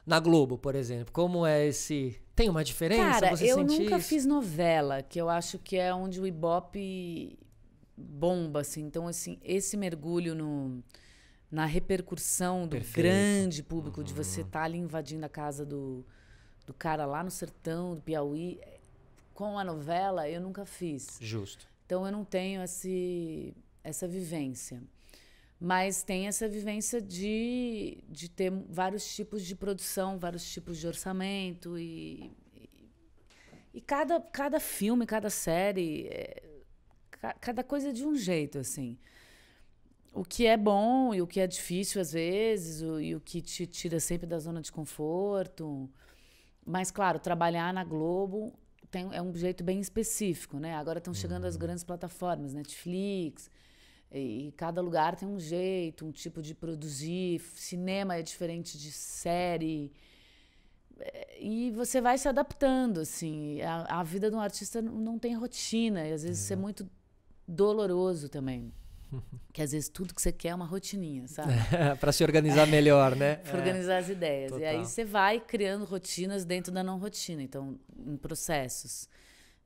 na Globo, por exemplo? Como é esse... Tem uma diferença? Cara, Você eu sente nunca isso? fiz novela, que eu acho que é onde o Ibope bomba, assim. Então, assim, esse mergulho na repercussão do Perfeito. grande público, de você estar ali invadindo a casa do cara lá no sertão, do Piauí, com a novela, eu nunca fiz. Justo. Então, eu não tenho essa vivência. Mas tem essa vivência de ter vários tipos de produção, vários tipos de orçamento. E cada filme, cada série, cada coisa é de um jeito, assim. O que é bom e o que é difícil às vezes, e o que te tira sempre da zona de conforto. Mas, claro, trabalhar na Globo é um jeito bem específico, né? Agora estão chegando as grandes plataformas, Netflix, e cada lugar tem um jeito, um tipo de produzir. Cinema é diferente de série. E você vai se adaptando, assim. A vida de um artista não tem rotina, e às vezes isso é muito doloroso também. Que às vezes tudo que você quer é uma rotininha, sabe? Para se organizar melhor, né? Para organizar as ideias. Total. E aí você vai criando rotinas dentro da não rotina. Então, em processos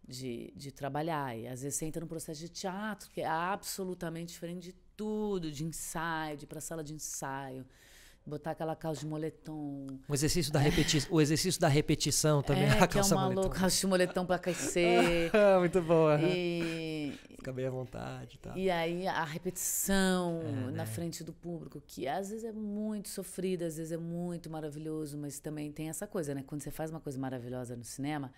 de trabalhar. E às vezes você entra num processo de teatro, que é absolutamente diferente de tudo, de ensaio, de ir para a sala de ensaio, botar aquela calça de moletom. O exercício da repetição também. A Que é calça uma moletom. louca, calça de moletom para aquecer. Muito boa. E Fica bem à vontade, tá? E aí a repetição na frente do público, que às vezes é muito sofrida, às vezes é muito maravilhoso, mas também tem essa coisa, né? Quando você faz uma coisa maravilhosa no cinema,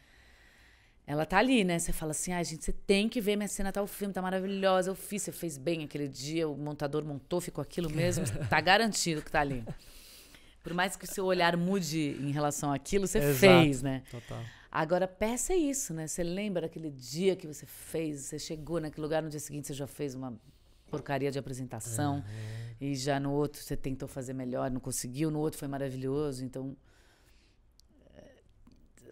ela tá ali, né? Você fala assim, gente, você tem que ver minha cena, tá, o filme tá maravilhosa, eu fiz, você fez bem aquele dia, o montador montou, ficou aquilo mesmo, tá garantido que tá ali. Por mais que o seu olhar mude em relação àquilo, você fez, né? Total. Agora, peça é isso, né? Você lembra daquele dia que você fez, você chegou naquele lugar, no dia seguinte você já fez uma porcaria de apresentação, e já no outro você tentou fazer melhor, não conseguiu, no outro foi maravilhoso. Então,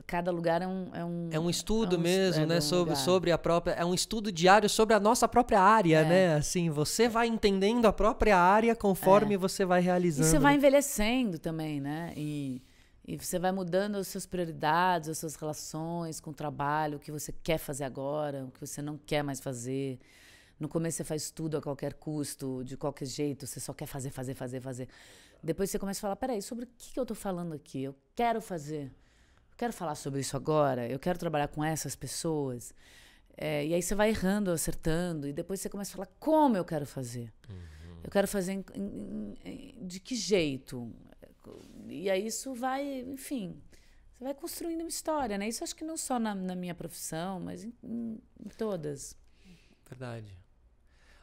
cada lugar é um estudo mesmo, né? lugar. Sobre a própria... É um estudo diário sobre a nossa própria área, né? Assim, você vai entendendo a própria área conforme você vai realizando. E você vai envelhecendo também, né? E você vai mudando as suas prioridades, as suas relações com o trabalho, o que você quer fazer agora, o que você não quer mais fazer. No começo você faz tudo a qualquer custo, de qualquer jeito, você só quer fazer. Depois você começa a falar, peraí, sobre o que eu estou falando aqui? Eu quero fazer. Eu quero falar sobre isso agora, eu quero trabalhar com essas pessoas. E aí você vai errando, acertando, e depois você começa a falar, como eu quero fazer? Eu quero fazer de que jeito? E aí isso vai, enfim, você vai construindo uma história, né? Isso acho que não só na minha profissão, mas em todas. Verdade.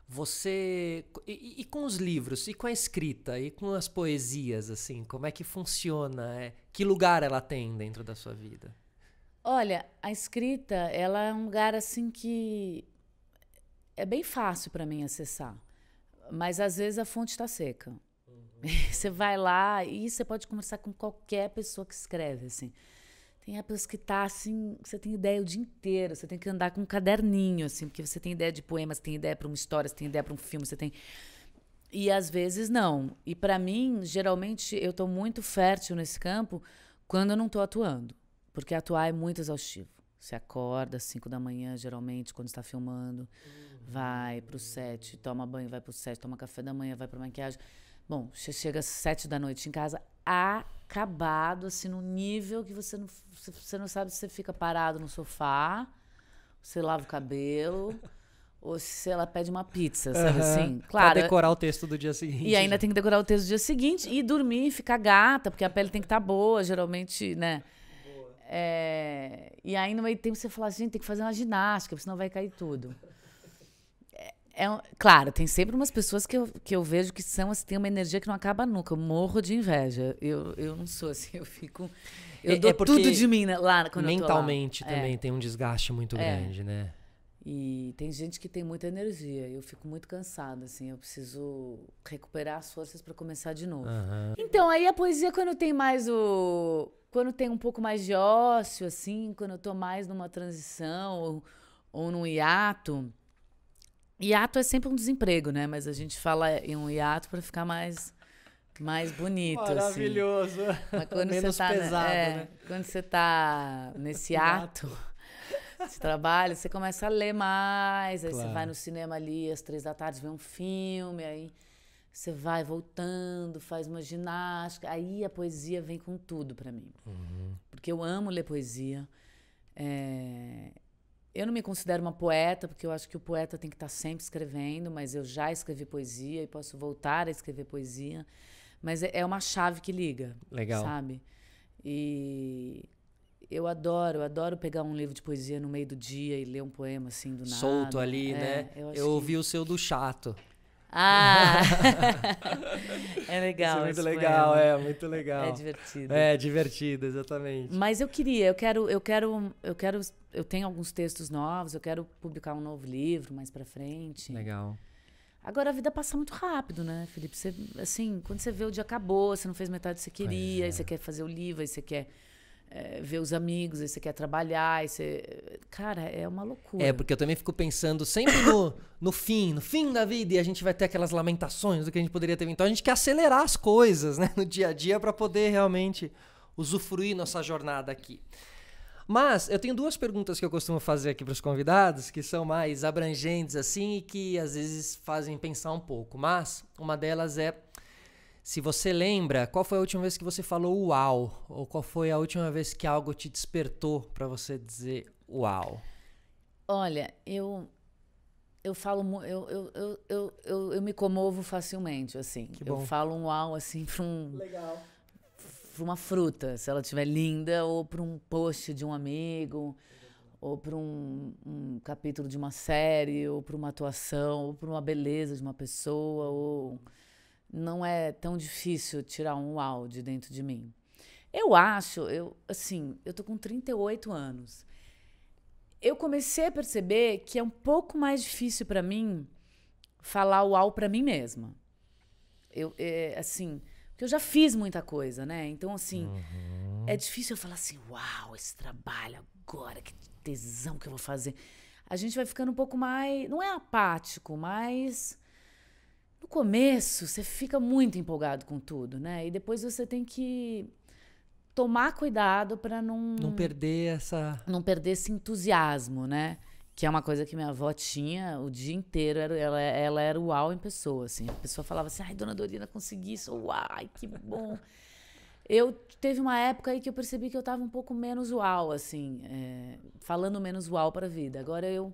Você... E com os livros, e com a escrita, e com as poesias, assim, como é que funciona? Que lugar ela tem dentro da sua vida? Olha, a escrita, ela é um lugar, assim, que é bem fácil para mim acessar. Mas, às vezes, a fonte está seca. Você vai lá e você pode conversar com qualquer pessoa que escreve, assim. Tem épocas que tá assim, você tem ideia o dia inteiro, você tem que andar com um caderninho, assim, porque você tem ideia de poemas, tem ideia para uma história, você tem ideia para um filme, você tem... E às vezes não. E para mim, geralmente, eu tô muito fértil nesse campo quando eu não tô atuando, porque atuar é muito exaustivo. Você acorda às 5 da manhã, geralmente, quando está filmando, vai pro set, toma banho, vai pro set, toma café da manhã, vai pra maquiagem. Bom, você chega às 7 da noite em casa, acabado, assim, no nível que você não sabe se você fica parado no sofá, você lava o cabelo, ou se ela pede uma pizza, sabe assim? Claro. Pra decorar o texto do dia seguinte. E ainda tem que decorar o texto do dia seguinte e dormir, ficar gata, porque a pele tem que estar boa, geralmente, né? E aí, no meio tempo, você fala, gente, tem que fazer uma ginástica, porque senão vai cair tudo. Claro, tem sempre umas pessoas que eu vejo que são assim, tem uma energia que não acaba nunca. Eu morro de inveja. Eu não sou assim, eu fico... Eu dou tudo de mim lá quando eu tô lá. Mentalmente também tem um desgaste muito grande, né? E tem gente que tem muita energia. Eu fico muito cansada, assim. Eu preciso recuperar as forças para começar de novo. Então, aí a poesia, quando tem mais quando tem um pouco mais de ócio, assim, quando eu tô mais numa transição ou num hiato... Hiato é sempre um desemprego, né? Mas a gente fala em um hiato para ficar mais bonito. Maravilhoso. Assim. Mas quando menos você tá, pesado, né? Quando você tá nesse ato de trabalho, você começa a ler mais. Aí você vai no cinema ali às 3 da tarde, vê um filme, aí você vai voltando, faz uma ginástica. Aí a poesia vem com tudo para mim. Porque eu amo ler poesia. Eu não me considero uma poeta, porque eu acho que o poeta tem que estar sempre escrevendo, mas eu já escrevi poesia e posso voltar a escrever poesia. Mas é uma chave que liga, legal, sabe? E eu adoro pegar um livro de poesia no meio do dia e ler um poema assim do nada. Solto ali, né? Eu ouvi o seu do chato. É legal. Isso é muito legal, poema. Muito legal. É divertido. É divertido, exatamente. Mas eu tenho alguns textos novos, eu quero publicar um novo livro mais pra frente. Legal. Agora a vida passa muito rápido, né, Felipe? Você, assim, quando você vê o dia acabou, você não fez metade do que você queria, aí você quer fazer o livro, aí você quer ver os amigos, aí você quer trabalhar, aí você... Cara, é uma loucura. Porque eu também fico pensando sempre no fim da vida, e a gente vai ter aquelas lamentações do que a gente poderia ter. Então a gente quer acelerar as coisas, né, no dia a dia para poder realmente usufruir nossa jornada aqui. Mas eu tenho 2 perguntas que eu costumo fazer aqui para os convidados, que são mais abrangentes assim e que às vezes fazem pensar um pouco. Mas uma delas é: se você lembra, qual foi a última vez que você falou uau? Ou qual foi a última vez que algo te despertou para você dizer uau? Olha, eu falo, eu me comovo facilmente, assim. Que bom. Eu falo um uau, assim, para Legal. uma fruta, se ela estiver linda, ou para um post de um amigo, ou para um capítulo de uma série, ou para uma atuação, ou para uma beleza de uma pessoa, ou... Não é tão difícil tirar um uau de dentro de mim. Eu acho, eu tô com 38 anos. Eu comecei a perceber que é um pouco mais difícil para mim falar uau para mim mesma. Porque eu já fiz muita coisa, né? Então, assim, é difícil eu falar assim, uau, esse trabalho agora, que tesão que eu vou fazer. A gente vai ficando um pouco mais, não é apático, mas... No começo, você fica muito empolgado com tudo, né? E depois você tem que tomar cuidado para não perder esse entusiasmo, né? Que é uma coisa que minha avó tinha o dia inteiro. Ela era uau em pessoa, assim. A pessoa falava assim, ai, dona Dorina, consegui isso. Uau, ai, que bom. Teve uma época aí que eu percebi que eu tava um pouco menos uau, assim. Falando menos uau para a vida. Agora eu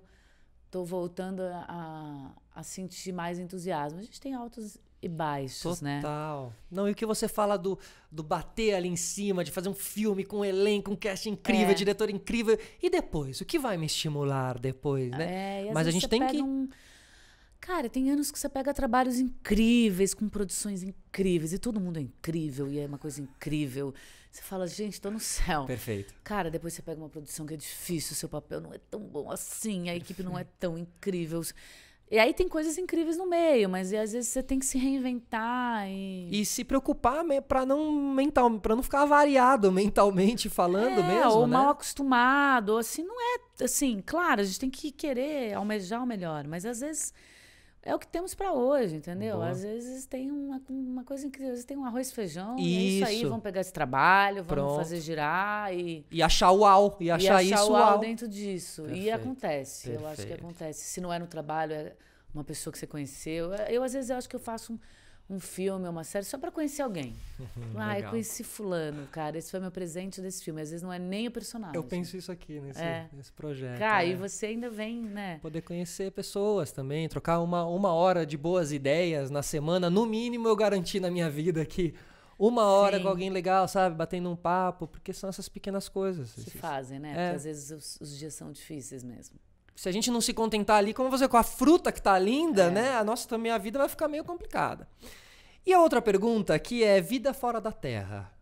tô voltando a sentir mais entusiasmo. A gente tem altos e baixos, né? Total. Não, e o que você fala do bater ali em cima, de fazer um filme com um elenco, um cast incrível, diretor incrível. E depois? O que vai me estimular depois, né? Mas a gente tem que... Cara, tem anos que você pega trabalhos incríveis, com produções incríveis, e todo mundo é incrível, e é uma coisa incrível. Você fala, gente, tô no céu. Perfeito. Cara, depois você pega uma produção que é difícil, o seu papel não é tão bom assim, a equipe não é tão incrível. E aí tem coisas incríveis no meio, mas às vezes você tem que se reinventar e se preocupar para não ficar variado mentalmente falando mesmo, ou né? mal acostumado, ou assim, não é assim, claro, a gente tem que querer almejar o melhor, mas às vezes é o que temos para hoje, entendeu? Boa. Às vezes tem uma coisa incrível, às vezes tem um arroz e feijão, isso. E é isso aí, vamos pegar esse trabalho, vamos fazer girar e achar o uau, e achar isso uau dentro disso. Perfeito. E acontece, eu acho que acontece. Se não é no trabalho, é uma pessoa que você conheceu. Às vezes, eu acho que eu faço um filme, uma série, só para conhecer alguém. Eu conheci fulano, cara, esse foi meu presente desse filme. Às vezes não é nem o personagem. Eu penso isso aqui nesse projeto. Cara, e você ainda vem, né? Poder conhecer pessoas também, trocar uma hora de boas ideias na semana. No mínimo, eu garanti na minha vida que uma hora Sim. com alguém legal, sabe? Batendo um papo, porque são essas pequenas coisas. Se esses- fazem, né? É. Porque às vezes os dias são difíceis mesmo. Se a gente não se contentar ali, como você com a fruta que tá linda, É. né? A nossa também a vida vai ficar meio complicada. E a outra pergunta, que é vida fora da Terra.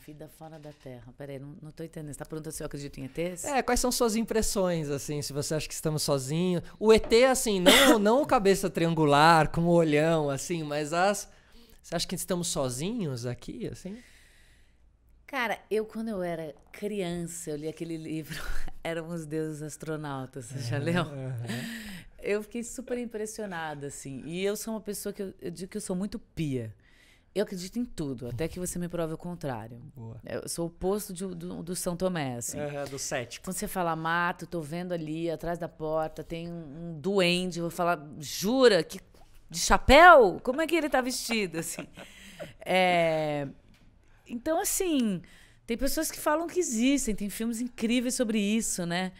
Vida fora da Terra. Peraí, não tô entendendo. Você tá perguntando se eu acredito em ETs? Quais são suas impressões, assim, se você acha que estamos sozinhos? O ET, assim, não o cabeça triangular, com o olhão, assim, mas você acha que estamos sozinhos aqui, assim? Cara, quando eu era criança, eu li aquele livro Éramos Deuses Astronautas. Você já leu? Eu fiquei super impressionada, assim. E eu sou uma pessoa que eu digo que eu sou muito pia. Eu acredito em tudo, até que você me prove o contrário. Boa. Eu sou o oposto do São Tomé, assim. Do cético. Quando você fala, mato, tô vendo ali, atrás da porta, tem um duende, eu vou falar, jura? De chapéu? Como é que ele tá vestido, assim? Então, assim, tem pessoas que falam que existem, tem filmes incríveis sobre isso, né?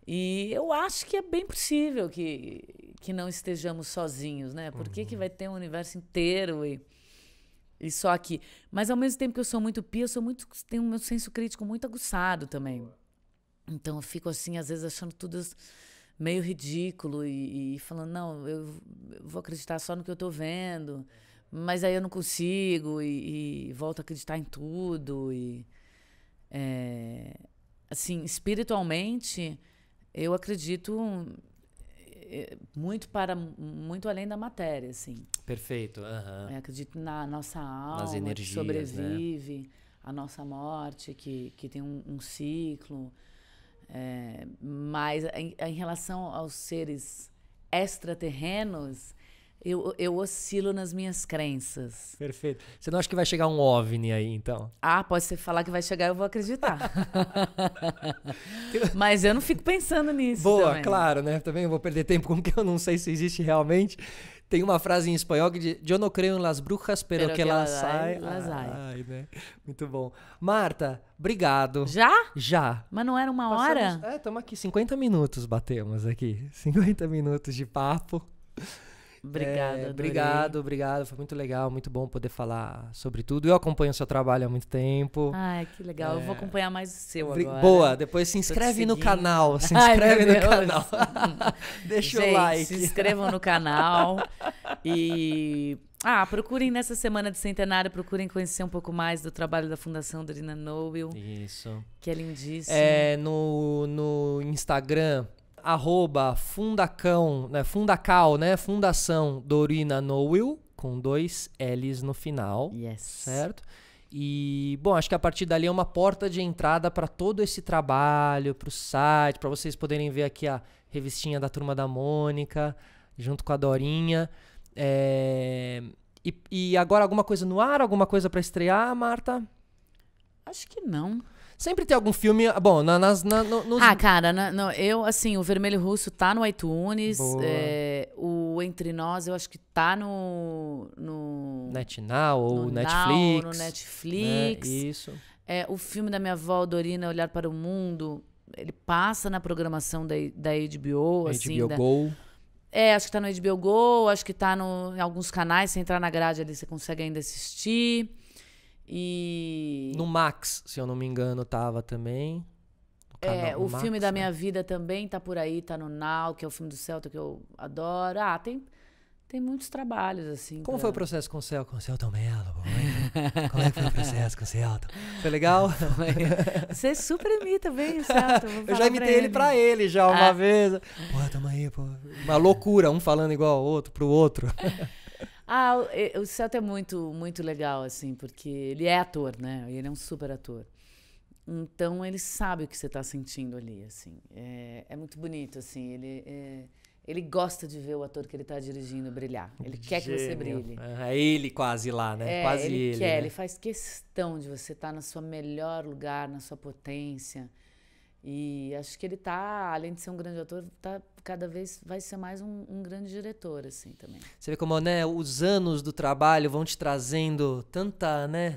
E eu acho que é bem possível que não estejamos sozinhos, né? Por que vai ter um universo inteiro e só aqui? Mas, ao mesmo tempo que eu sou muito pia, tenho um meu senso crítico muito aguçado também. Então, eu fico, assim, às vezes achando tudo meio ridículo e falando, não, eu vou acreditar só no que eu tô vendo, mas aí eu não consigo e volto a acreditar em tudo. Assim, espiritualmente, eu acredito muito além da matéria, assim. Perfeito. Aham. Eu acredito na nossa alma, Nas energias, que sobrevive, a nossa morte, que tem um ciclo. Mas em relação aos seres extraterrenos, eu oscilo nas minhas crenças. Perfeito. Você não acha que vai chegar um OVNI aí, então? Pode ser falar que vai chegar, eu vou acreditar. Mas eu não fico pensando nisso. Boa, também. claro, né? Também eu vou perder tempo com que eu não sei se existe realmente. Tem uma frase em espanhol que diz: Eu não creio em las brujas, pero que las hay. Ai, né? Muito bom. Marta, obrigado. Já? Já. Mas não era uma hora? Estamos aqui, 50 minutos batemos aqui. 50 minutos de papo. Obrigada, obrigado. Foi muito legal, muito bom poder falar sobre tudo. Eu acompanho o seu trabalho há muito tempo. Ai, que legal. Eu vou acompanhar mais o seu agora. Boa, depois se inscreve no canal. Se inscreve no canal. Deixa o like. Se inscrevam no canal. E procurem nessa semana de centenário, procurem conhecer um pouco mais do trabalho da Fundação Dorina Noble. Isso. Que é lindíssimo. No Instagram, @fundacão, né? Fundacal, né? Fundação Dorina Noble, com 2 L's no final. Yes. Certo? E, bom, acho que a partir dali é uma porta de entrada para todo esse trabalho, para o site, para vocês poderem ver aqui a revistinha da Turma da Mônica, junto com a Dorinha. E agora alguma coisa no ar? Alguma coisa para estrear, Marta? Acho que não. Sempre tem algum filme... Bom, nos... Cara, eu, assim, o Vermelho Russo tá no iTunes. O Entre Nós, eu acho que tá no NetNow ou no Netflix. No Netflix. Isso. O filme da minha avó, Dorina, Olhar para o Mundo, ele passa na programação da HBO. Assim, HBO Go. Acho que tá no HBO Go, acho que tá em alguns canais. Se entrar na grade ali, você consegue ainda assistir. E... No Max, se eu não me engano, tava também. O Max, filme da minha vida também tá por aí, tá no Now, que é o filme do Celta que eu adoro. Tem muitos trabalhos, assim. Como foi o processo com o Celton Mello? Como é que foi o processo com o Celton? Foi legal? Você super imita bem o Celton. Eu já imitei ele pra ele já uma vez. Pô, tamo aí, pô. Uma loucura, um falando igual ao outro, pro outro. O Celton é muito, muito legal, assim, porque ele é ator, né? Ele é um super ator. Então, ele sabe o que você tá sentindo ali, assim. É muito bonito, assim. Ele gosta de ver o ator que ele tá dirigindo brilhar. Ele quer que você brilhe. É ele quase lá, né? Quase ele. Quer, né? ele faz questão de você estar no seu melhor lugar, na sua potência. E acho que ele tá, além de ser um grande ator, cada vez vai ser mais um grande diretor, assim, também. Você vê como, né, os anos do trabalho vão te trazendo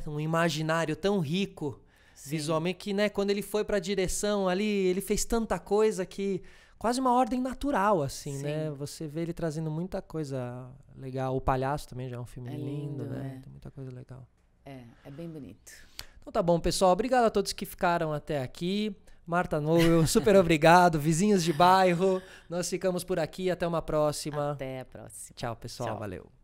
um imaginário tão rico, visualmente, que, né, quando ele foi pra direção ali, ele fez tanta coisa que quase uma ordem natural, assim, né? Você vê ele trazendo muita coisa legal. O Palhaço também já é um filme lindo, né? Tem muita coisa legal. É bem bonito. Então tá bom, pessoal. Obrigado a todos que ficaram até aqui. Marta Noel, super obrigado. Vizinhos de bairro, nós ficamos por aqui. Até uma próxima. Até a próxima. Tchau, pessoal. Tchau. Valeu.